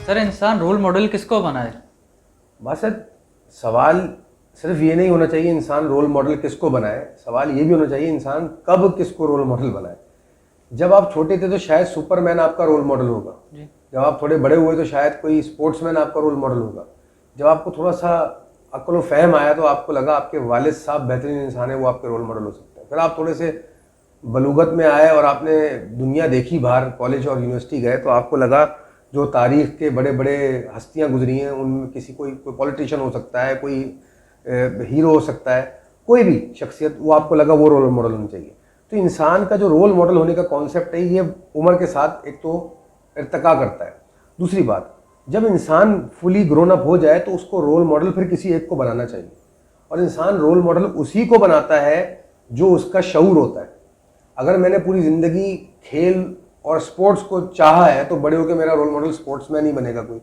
سر انسان role model کس کو بنائے؟ بس سوال صرف یہ نہیں ہونا چاہیے انسان رول ماڈل کس کو بنائے، سوال یہ بھی ہونا چاہیے انسان کب کس کو رول ماڈل بنائے۔ جب آپ چھوٹے تھے تو شاید سپر مین آپ کا رول ماڈل ہوگا، جب آپ تھوڑے بڑے ہوئے تو شاید کوئی اسپورٹس مین آپ کا رول ماڈل ہوگا، جب آپ کو تھوڑا سا عقل و فہم آیا تو آپ کو لگا آپ کے والد صاحب بہترین انسان ہیں، وہ آپ کے رول ماڈل ہو سکتے ہیں۔ پھر آپ تھوڑے سے بلوغت میں آئے اور آپ نے دنیا دیکھی، باہر کالج اور یونیورسٹی گئے تو آپ کو لگا جو تاریخ کے بڑے بڑے ہستیاں گزری ہیں ان میں کسی کوئی پولیٹیشین ہو سکتا ہے، کوئی ہیرو ہو سکتا ہے، کوئی بھی شخصیت، وہ آپ کو لگا وہ رول ماڈل ہونی چاہیے۔ تو انسان کا جو رول ماڈل ہونے کا کانسیپٹ ہے یہ عمر کے ساتھ ایک تو ارتقا کرتا ہے۔ دوسری بات، جب انسان فلی گرون اپ ہو جائے تو اس کو رول ماڈل پھر کسی ایک کو بنانا چاہیے، اور انسان رول ماڈل اسی کو بناتا ہے جو اس کا شعور ہوتا ہے۔ اگر میں نے پوری زندگی کھیل اور سپورٹس کو چاہا ہے تو بڑے ہو کے میرا رول ماڈل سپورٹس مین ہی بنے گا کوئی۔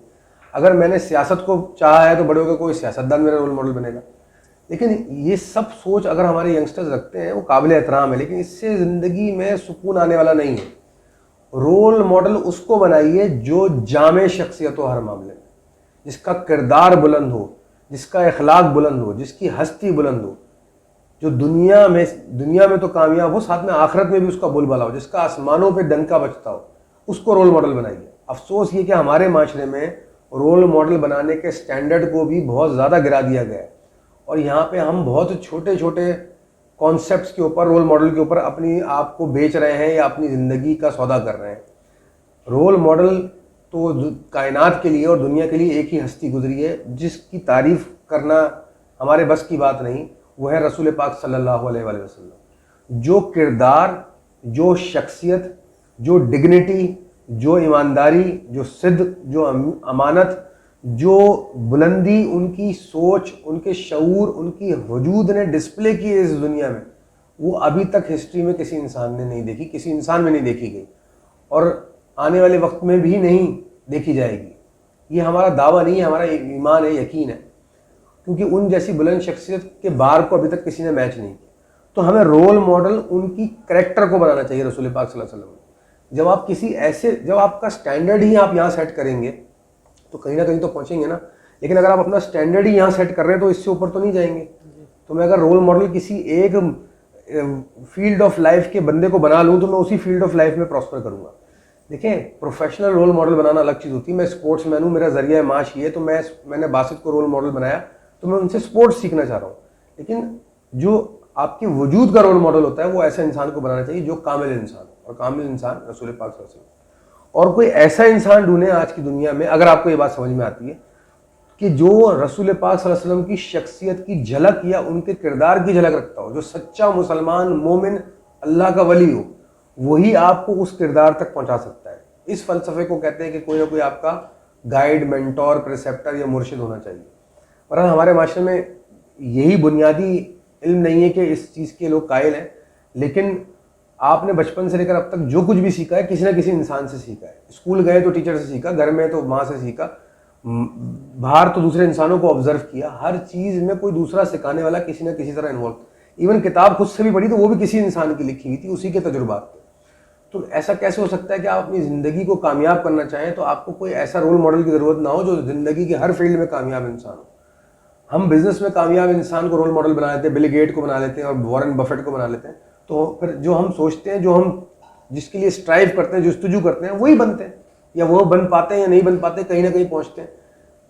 اگر میں نے سیاست کو چاہا ہے تو بڑے ہو کے کوئی سیاستدان میرا رول ماڈل بنے گا۔ لیکن یہ سب سوچ اگر ہمارے ینگسٹرز رکھتے ہیں وہ قابل احترام ہے، لیکن اس سے زندگی میں سکون آنے والا نہیں ہے۔ رول ماڈل اس کو بنائیے جو جامع شخصیت ہو ہر معاملے میں، جس کا کردار بلند ہو، جس کا اخلاق بلند ہو، جس کی ہستی بلند ہو، جو دنیا میں تو کامیاب ہو، ساتھ میں آخرت میں بھی اس کا بول بالا ہو، جس کا آسمانوں پہ ڈنکا بجتا ہو، اس کو رول ماڈل بنائیے۔ افسوس یہ کہ ہمارے معاشرے میں رول ماڈل بنانے کے سٹینڈرڈ کو بھی بہت زیادہ گرا دیا گیا ہے، اور یہاں پہ ہم بہت چھوٹے چھوٹے کانسیپٹس کے اوپر، رول ماڈل کے اوپر اپنی آپ کو بیچ رہے ہیں یا اپنی زندگی کا سودا کر رہے ہیں۔ رول ماڈل تو کائنات کے لیے اور دنیا کے لیے ایک ہی ہستی گزری ہے جس کی تعریف کرنا ہمارے بس کی بات نہیں، وہ ہے رسول پاک صلی اللہ علیہ وآلہ وسلم۔ جو کردار، جو شخصیت، جو ڈگنیٹی، جو ایمانداری، جو صدق، جو امانت، جو بلندی ان کی سوچ، ان کے شعور، ان کی وجود نے ڈسپلے کی ہے اس دنیا میں، وہ ابھی تک ہسٹری میں کسی انسان نے نہیں دیکھی، کسی انسان میں نہیں دیکھی گئی، اور آنے والے وقت میں بھی نہیں دیکھی جائے گی۔ یہ ہمارا دعویٰ نہیں ہے، ہمارا ایمان ہے، یقین ہے، کیونکہ ان جیسی بلند شخصیت کے بار کو ابھی تک کسی نے میچ نہیں کیا۔ تو ہمیں رول ماڈل ان کی کریکٹر کو بنانا چاہیے، رسول پاک صلی اللہ علیہ وسلم۔ جب آپ کا سٹینڈرڈ ہی آپ یہاں سیٹ کریں گے تو کہیں نہ کہیں تو پہنچیں گے نا، لیکن اگر آپ اپنا سٹینڈرڈ ہی یہاں سیٹ کر رہے ہیں تو اس سے اوپر تو نہیں جائیں گے۔ تو میں اگر رول ماڈل کسی ایک فیلڈ آف لائف کے بندے کو بنا لوں تو میں اسی فیلڈ آف لائف میں پراسپر کروں گا۔ دیکھیں، پروفیشنل رول ماڈل بنانا الگ چیز ہوتی ہے۔ میں اسپورٹس مین ہوں، میرا ذریعہ معاش یہ ہے، تو میں نے باسط کو رول ماڈل بنایا تو میں ان سے سپورٹس سیکھنا چاہ رہا ہوں۔ لیکن جو آپ کے وجود کا رول ماڈل ہوتا ہے وہ ایسے انسان کو بنانا چاہیے جو کامل انسان ہو، اور کامل انسان رسول پاک صلی اللہ علیہ وسلم۔ اور کوئی ایسا انسان ڈھونڈیں آج کی دنیا میں، اگر آپ کو یہ بات سمجھ میں آتی ہے، کہ جو رسول پاک صلی اللہ علیہ وسلم کی شخصیت کی جھلک یا ان کے کردار کی جھلک رکھتا ہو، جو سچا مسلمان، مومن، اللہ کا ولی ہو، وہی آپ کو اس کردار تک پہنچا سکتا ہے۔ اس فلسفے کو کہتے ہیں کہ کوئی نہ کوئی آپ کا گائیڈ، مینٹور، پریسیپٹر یا مرشد ہونا چاہیے۔ اور ہمارے معاشرے میں یہی بنیادی علم نہیں ہے کہ اس چیز کے لوگ قائل ہیں، لیکن آپ نے بچپن سے لے کر اب تک جو کچھ بھی سیکھا ہے کسی نہ کسی انسان سے سیکھا ہے۔ اسکول گئے تو ٹیچر سے سیکھا، گھر میں تو ماں سے سیکھا، باہر تو دوسرے انسانوں کو آبزرو کیا۔ ہر چیز میں کوئی دوسرا سکھانے والا کسی نہ کسی طرح انوالو۔ ایون کتاب خود سے بھی پڑھی تو وہ بھی کسی انسان کی لکھی ہوئی تھی، اسی کے تجربات تھے۔ تو ایسا کیسے ہو سکتا ہے کہ آپ اپنی زندگی کو کامیاب کرنا چاہیں تو آپ کو کوئی ایسا رول ماڈل کی ضرورت نہ ہو جو زندگی کے ہر فیلڈ میں کامیاب انسان ہو؟ ہم بزنس میں کامیاب انسان کو رول ماڈل بنا لیتے ہیں، بل گیٹ کو بنا لیتے ہیں اور وارن بفیٹ کو بنا لیتے ہیں، تو پھر جو ہم سوچتے ہیں، جو ہم جس کے لیے اسٹرائیو کرتے ہیں، جستجو کرتے ہیں، وہی بنتے ہیں، یا وہ بن پاتے ہیں یا نہیں بن پاتے، کہیں نہ کہیں پہنچتے ہیں۔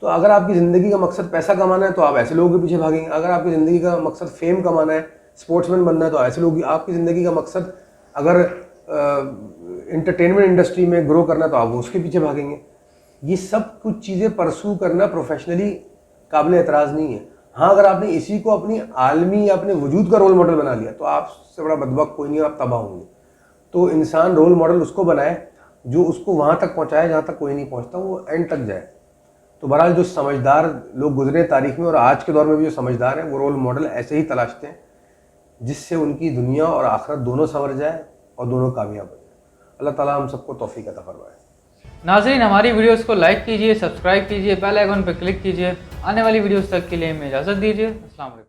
تو اگر آپ کی زندگی کا مقصد پیسہ کمانا ہے تو آپ ایسے لوگوں کے پیچھے بھاگیں گے۔ اگر آپ کی زندگی کا مقصد فیم کمانا ہے، اسپورٹس مین بننا ہے، تو ایسے لوگ۔ آپ کی زندگی کا مقصد اگر انٹرٹینمنٹ انڈسٹری میں گرو کرنا ہے تو آپ اس کے پیچھے بھاگیں گے۔ یہ سب کچھ چیزیں پرسو کرنا پروفیشنلی قابل اعتراض نہیں ہے۔ ہاں، اگر آپ نے اسی کو اپنی عالمی یا اپنے وجود کا رول ماڈل بنا لیا تو آپ سے بڑا بدبخت کوئی نہیں، آپ تباہ ہوں گے۔ تو انسان رول ماڈل اس کو بنائے جو اس کو وہاں تک پہنچائے جہاں تک کوئی نہیں پہنچتا، وہ اینڈ تک جائے۔ تو بہرحال جو سمجھدار لوگ گزرے تاریخ میں اور آج کے دور میں بھی جو سمجھدار ہیں، وہ رول ماڈل ایسے ہی تلاشتے ہیں جس سے ان کی دنیا اور آخرت دونوں سنور جائے اور دونوں کامیاب ہو جائے۔ اللہ تعالیٰ ہم سب کو توفیق عطا فرمائے۔ ناظرین، ہماری ویڈیوز کو لائک کیجیے، سبسکرائب کیجیے، بیل آئیکن پہ کلک کیجیے۔ آنے والی ویڈیوز تک کے لیے ہمیں اجازت دیجیے۔ السلام علیکم۔